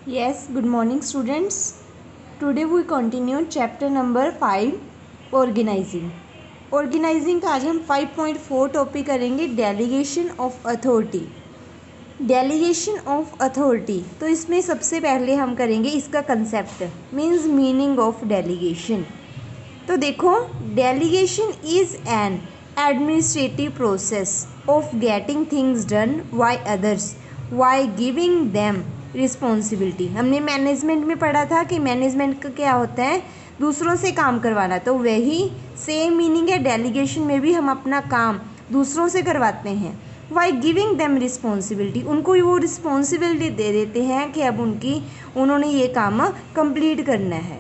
Yes, good morning students. Today we continue chapter number 5 organizing. Organizing का आज हम 5.4 topic करेंगे delegation of authority. Delegation of authority, तो इसमें सबसे पहले हम करेंगे इसका concept means meaning of delegation. तो देखो, delegation is an administrative process of getting things done by others by giving them responsibility. हमने मैनेजमेंट में पढ़ा था कि मैनेजमेंट का क्या होता है, दूसरों से काम करवाना. तो वही सेम मीनिंग है डेलीगेशन में भी, हम अपना काम दूसरों से करवाते हैं. वाई गिविंग देम रिस्पॉन्सिबिलिटी, उनको वो रिस्पॉन्सिबिलिटी दे देते हैं कि अब उन्होंने ये काम कंप्लीट करना है.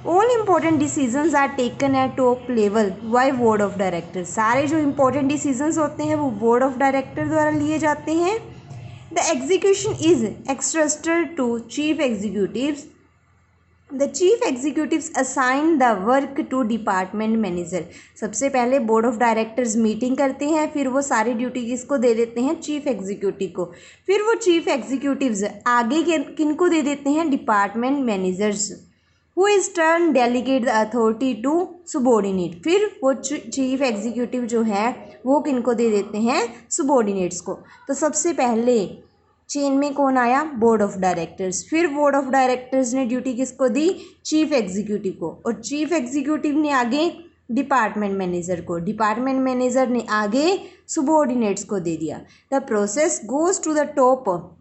All important decisions are taken at top level by board of director. सारे जो इम्पोर्टेंट डिसीजंस होते हैं वो बोर्ड ऑफ डायरेक्टर द्वारा लिए जाते हैं. The execution is extrusted to chief executives. The chief executives assign the work to department manager. सबसे पहले बोर्ड ऑफ डायरेक्टर्स मीटिंग करते हैं, फिर वो सारी ड्यूटी किसको दे देते हैं, चीफ एग्जीक्यूटिव को. फिर वो चीफ एग्जीक्यूटिव्स आगे किनको दे देते हैं, department managers, who is turn delegate the authority to subordinate. फिर वो चीफ एग्जीक्यूटिव जो है वो किनको दे देते हैं, सबॉर्डिनेट्स को. तो सबसे पहले चेन में कौन आया, बोर्ड ऑफ डायरेक्टर्स. फिर बोर्ड ऑफ डायरेक्टर्स ने ड्यूटी किसको दी, चीफ एग्जीक्यूटिव को, और चीफ एग्जीक्यूटिव ने आगे डिपार्टमेंट मैनेजर को, डिपार्टमेंट मैनेजर ने आगे सबॉर्डिनेट्स को दे दिया. The process goes to the top.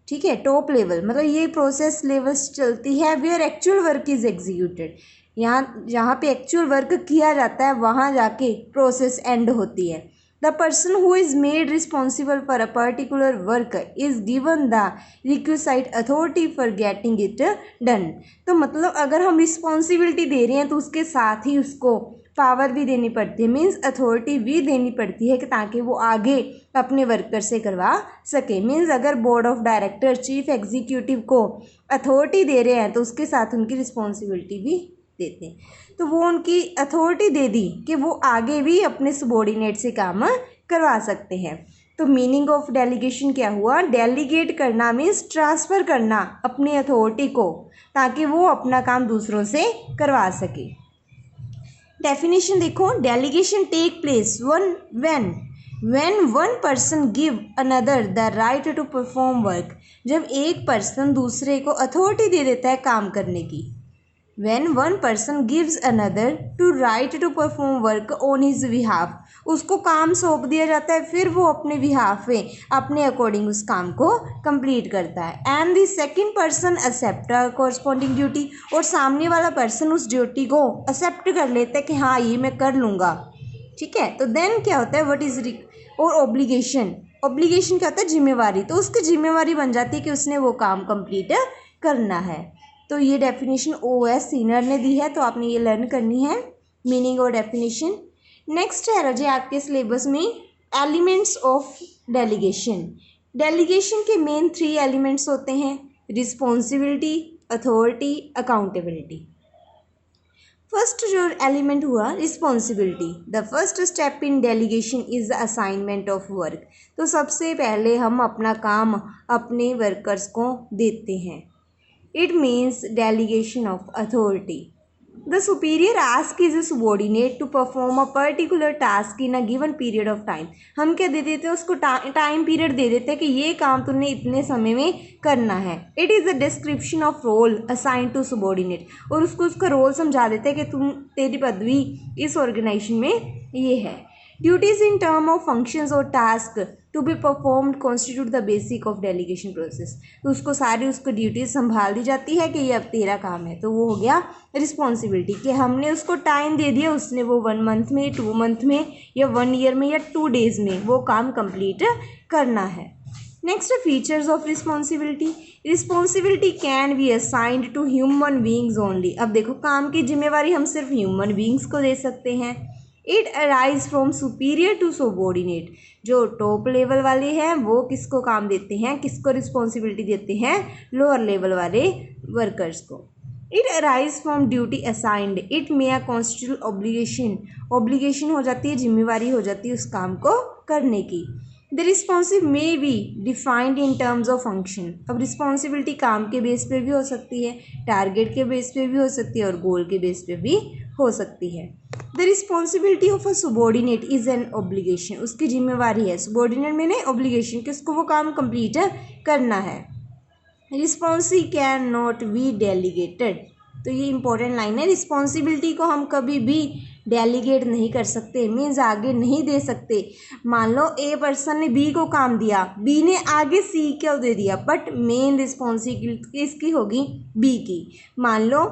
ठीक है, टॉप लेवल मतलब ये प्रोसेस लेवल्स चलती है where actual work is executed. यहाँ जहाँ पे एक्चुअल वर्क किया जाता है वहाँ जाके प्रोसेस एंड होती है. The person who is made responsible for a particular work is given the requisite authority for getting it done. तो मतलब अगर हम रिस्पॉन्सिबिलिटी दे रहे हैं तो उसके साथ ही उसको पावर भी देनी पड़ती है, मीन्स अथॉरिटी भी देनी पड़ती है कि ताकि वो आगे अपने वर्कर से करवा सके. मीन्स अगर board of director chief executive को अथॉरिटी दे रहे हैं तो उसके साथ उनकी रिस्पॉन्सिबिलिटी भी देते हैं. तो वो उनकी अथॉरिटी दे दी कि वो आगे भी अपने सबॉर्डिनेट से काम करवा सकते हैं. तो मीनिंग ऑफ डेलीगेशन क्या हुआ, डेलीगेट करना मीन्स ट्रांसफ़र करना अपनी अथॉरिटी को ताकि वो अपना काम दूसरों से करवा सके. डेफिनेशन देखो, delegation take place when one person give another the right to perform work. जब एक पर्सन दूसरे को अथॉरिटी दे देता है काम करने की. when one person gives another to right to perform work on his behalf, उसको काम सौंप दिया जाता है, फिर वो अपने बिहाफ पे अपने अकॉर्डिंग उस काम को कंप्लीट करता है. And the second person accept corresponding duty, और सामने वाला पर्सन उस ड्यूटी को एक्सेप्ट कर लेता है कि हाँ ये मैं कर लूँगा. ठीक है, तो देन क्या होता है, व्हाट इज और ऑब्लिगेशन. ऑब्लिगेशन क्या होता है, जिम्मेवारी. तो उसकी जिम्मेवारी बन जाती है कि उसने वो काम कंप्लीट करना है. तो ये डेफिनेशन OS सीनियर ने दी है, तो आपने ये लर्न करनी है मीनिंग और डेफिनेशन. नेक्स्ट है रजे आपके सिलेबस में एलिमेंट्स ऑफ डेलीगेशन. डेलीगेशन के मेन 3 एलिमेंट्स होते हैं, रिस्पॉन्सिबिलिटी, अथॉरिटी, अकाउंटेबिलिटी. फर्स्ट जो एलिमेंट हुआ responsibility. The first step in delegation is the assignment of work. तो सबसे पहले हम अपना काम अपने वर्कर्स को देते हैं. It means delegation of authority. The superior asks his subordinate to perform a particular task in a given period of time. हम क्या दे देते हैं, उसको टाइम पीरियड दे देते हैं कि ये काम तुमने इतने समय में करना है. It is a description of role assigned to subordinate. और उसको उसका रोल समझा देते हैं कि तेरी पदवी इस ऑर्गेनाइजेशन में ये है. Duties in term of functions और task to be performed constitute the basic of delegation process. तो उसको सारी उसको ड्यूटीज संभाल दी जाती है कि ये अब तेरा काम है. तो वो हो गया रिस्पॉन्सिबिलिटी कि हमने उसको टाइम दे दिया, उसने वो 1 मंथ में, 2 मंथ में या 1 ईयर में या 2 डेज में वो काम कंप्लीट करना है. Next features of responsibility. Responsibility can be assigned to human beings only. अब देखो, काम की जिम्मेवारी हम सिर्फ ह्यूमन बींग्स को दे सकते हैं. It arise from superior to subordinate. जो टॉप लेवल वाले हैं वो किसको काम देते हैं, किसको रिस्पॉन्सिबिलिटी देते हैं, लोअर लेवल वाले वर्कर्स को. It arise from duty assigned. It may constitute obligation. Obligation हो जाती है, जिम्मेवारी हो जाती है उस काम को करने की. The responsive may be defined in terms of function. अब रिस्पॉन्सिबिलिटी काम के बेस पे भी हो सकती है, टारगेट के बेस पे भी हो सकती है और गोल के बेस पे भी हो सकती है। The responsibility of a subordinate is an obligation. उसकी जिम्मेवारी है, सबॉर्डिनेट मैंने ऑब्लिगेशन कि उसको वो काम कंप्लीट करना है। रिस्पॉन्सी कैन नॉट बी डेलीगेटेड। तो ये इंपॉर्टेंट लाइन है, रिस्पॉन्सिबिलिटी को हम कभी भी डेलीगेट नहीं कर सकते, मीन्स आगे नहीं दे सकते। मान लो ए पर्सन ने बी को काम दिया, बी ने आगे सी को दे दिया, बट मेन रिस्पॉन्सिबिलिटी किसकी होगी, बी की। मान लो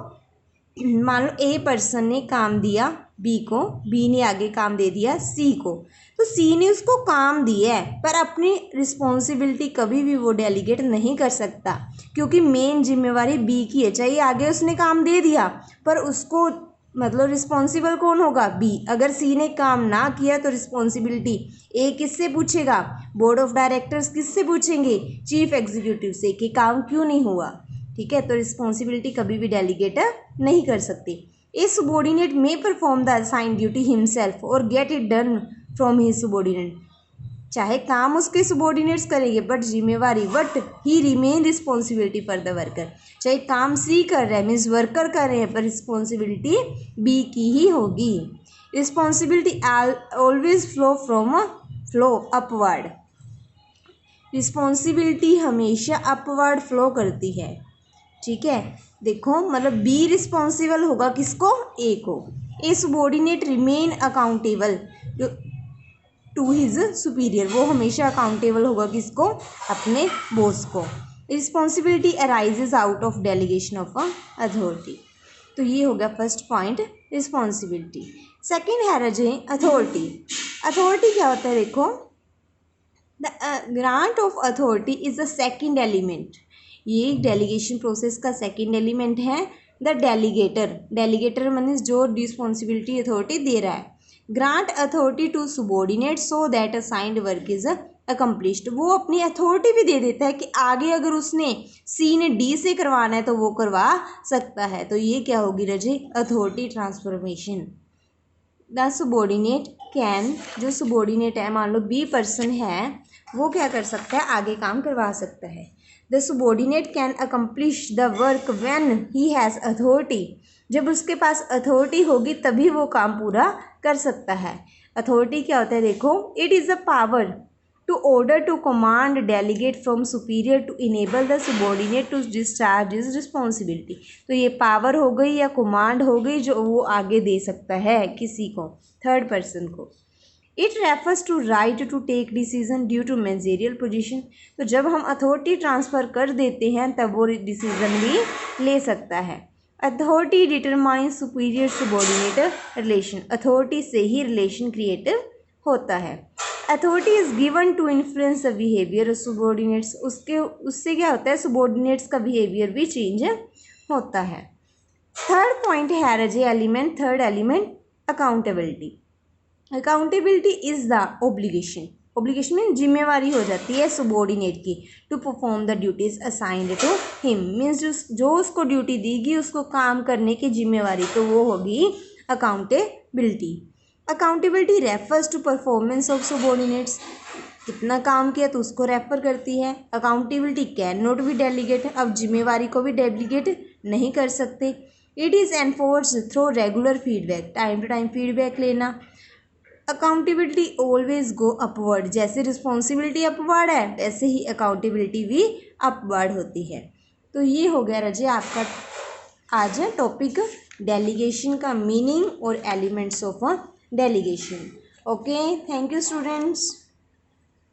ए पर्सन ने काम दिया बी को, बी ने आगे काम दे दिया सी को, तो सी ने उसको काम दिया है पर अपनी रिस्पॉन्सिबिलिटी कभी भी वो डेलीगेट नहीं कर सकता, क्योंकि मेन जिम्मेवारी बी की है। चाहे आगे उसने काम दे दिया पर उसको मतलब रिस्पॉन्सिबल कौन होगा, बी। अगर सी ने काम ना किया तो रिस्पॉन्सिबिलिटी ए किससे पूछेगा, बोर्ड ऑफ डायरेक्टर्स किससे पूछेंगे, चीफ एग्जीक्यूटिव से कि काम क्यों नहीं हुआ। ठीक है, तो रिस्पॉन्सिबिलिटी कभी भी डेलीगेट नहीं कर सकती। A subordinate may perform the assigned duty himself और get it done from his subordinate. चाहे काम उसके सबॉर्डिनेट्स करेंगे बट जिम्मेवारी ही remain responsibility for the worker. चाहे काम सी कर रहा है मीन्स वर्कर कर रहे हैं पर रिस्पॉन्सिबिलिटी बी की ही होगी। Responsibility always flow upward. Responsibility हमेशा अपवर्ड फ्लो करती है। ठीक है, देखो मतलब बी रिस्पॉन्सिबल होगा किसको, ए को। A subordinate remain accountable to his superior, वो हमेशा अकाउंटेबल होगा किसको, अपने बॉस को। Responsibility arises out of delegation of authority. तो ये हो गया फर्स्ट पॉइंट, रिस्पॉन्सिबिलिटी। सेकेंड है रजे अथॉरिटी। अथॉरिटी क्या होता है, देखो the grant of authority is the second element. ये डेलीगेशन प्रोसेस का सेकेंड एलिमेंट है। द डेलीगेटर मीन्स जो रिस्पॉन्सिबिलिटी अथॉरिटी दे रहा है। Grant authority to subordinate so that assigned work is accomplished. वो अपनी अथॉरिटी भी दे देता है कि आगे अगर उसने सी ने डी से करवाना है तो वो करवा सकता है। तो ये क्या होगी रजे, authority transformation. The subordinate can, जो सबॉर्डिनेट है मान लो बी पर्सन है, वो क्या कर सकता है, आगे काम करवा सकता है। The subordinate can accomplish the work when he has authority. जब उसके पास अथॉरिटी होगी तभी वो काम पूरा कर सकता है। अथॉरिटी क्या होता है, देखो it is a power to order to command delegate from superior to enable the subordinate to discharge his responsibility. तो ये पावर हो गई या कमांड हो गई जो वो आगे दे सकता है किसी को, थर्ड पर्सन को। It refers to right to take decision due to managerial position. तो जब हम अथॉरिटी ट्रांसफ़र कर देते हैं तब वो डिसीजन भी ले सकता है। Authority determine superior subordinate relation. Authority से ही रिलेशन क्रिएट होता है। Authority is given to influence the behaviour of subordinates. उससे क्या होता है, सबॉर्डिनेट्स का बिहेवियर भी चेंज होता है। थर्ड पॉइंट है रजे element, third element accountability. Accountability is the obligation में जिम्मेवारी हो जाती है सबॉर्डिनेट की to perform the duties assigned to him. Means जो उसको ड्यूटी देगी उसको काम करने की जिम्मेवारी, तो वो होगी accountability. Accountability refers to performance of subordinates. कितना काम किया तो उसको रेफर करती है। Accountability cannot be delegate. अब जिम्मेवारी को भी डेलीगेट नहीं कर सकते। It is enforce through regular feedback, time to time feedback लेना। Accountability always go upward. जैसे रिस्पॉन्सिबिलिटी अपवर्ड है वैसे ही अकाउंटेबिलिटी भी अपवर्ड होती है। तो ये हो गया रजे आपका आज टॉपिक डेलीगेशन का मीनिंग और elements of delegation. Okay, thank you students.